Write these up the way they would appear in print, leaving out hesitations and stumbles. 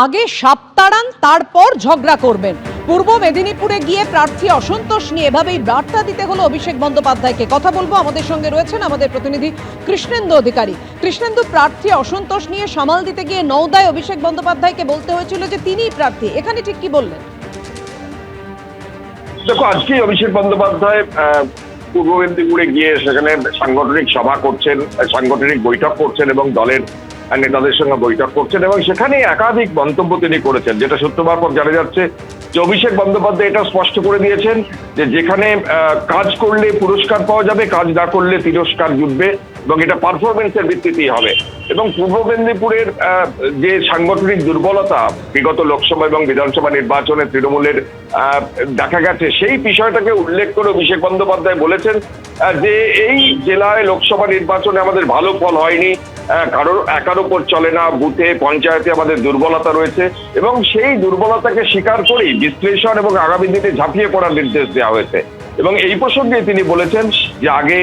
আগে সাপ তাড়ান তারপর ঝগড়া করবেন। পূর্ব মেদিনীপুরে গিয়ে প্রার্থী অসন্তোষ নিয়ে এভাবেই বার্তা দিতে হলো অভিষেক বন্দ্যোপাধ্যায়কে। কথা বলবো, আমাদের সঙ্গে রয়েছেন আমাদের প্রতিনিধি কৃষ্ণেন্দু অধিকারী। কৃষ্ণেন্দু, প্রার্থী অসন্তোষ নিয়ে সামাল দিতে গিয়ে নওদায় অভিষেক বন্দ্যোপাধ্যায়কে বলতে হয়েছিল যে তিনিই প্রার্থী, এখানে ঠিক কি বললেন? দেখো, আজকে অভিষেক বন্দ্যোপাধ্যায় পূর্ব মেদিনীপুরে গিয়ে সেখানে সাংগঠনিক সভা করছেন, সাংগঠনিক বৈঠক করছেন এবং দলের নেতাদের সঙ্গে বৈঠক করছেন এবং সেখানে একাধিক মন্তব্য তিনি করেছেন, যেটা সূত্রপাত জানা যাচ্ছে যে অভিষেক বন্দ্যোপাধ্যায় এটা স্পষ্ট করে দিয়েছেন যে যেখানে কাজ করলে পুরস্কার পাওয়া যাবে, কাজ না করলে তিরস্কার জুটবে এবং এটা পারফরমেন্সের ভিত্তিতেই হবে। এবং পূর্ব মেদিনীপুরের যে সাংগঠনিক দুর্বলতা বিগত লোকসভা এবং বিধানসভা নির্বাচনে তৃণমূলের দেখা গেছে, সেই বিষয়টাকে উল্লেখ করে অভিষেক বন্দ্যোপাধ্যায় বলেছেন যে এই জেলায় লোকসভা নির্বাচনে আমাদের ভালো ফল হয়নি, কারোর একার উপর চলে না, বুথে পঞ্চায়েতে আমাদের দুর্বলতা রয়েছে এবং সেই দুর্বলতাকে স্বীকার করেই বিশ্লেষণ এবং আগামী দিনে ঝাঁপিয়ে পড়ার নির্দেশ দেওয়া হয়েছে। এবং এই প্রসঙ্গে তিনি বলেছেন যে আগে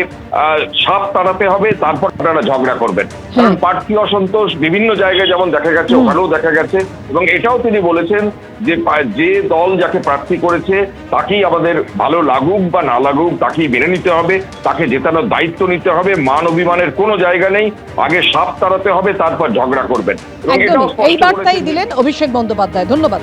সাপ তাড়াতে হবে, তারপর আপনারা ঝগড়া করবেন। কারণ প্রার্থী অসন্তোষ বিভিন্ন জায়গায় যেমন দেখা গেছে, ওখানেও দেখা গেছে এবং এটাও তিনি বলেছেন যে যে দল যাকে প্রার্থী করেছে তাকেই আমাদের ভালো লাগুক বা না লাগুক তাকেই মেনে নিতে হবে, তাকে জেতানোর দায়িত্ব নিতে হবে, মান অভিমানের কোনো জায়গা নেই, আগে সাপ তাড়াতে হবে তারপর ঝগড়া করবেন। এবং এই বার্তাই দিলেন অভিষেক বন্দ্যোপাধ্যায়। ধন্যবাদ।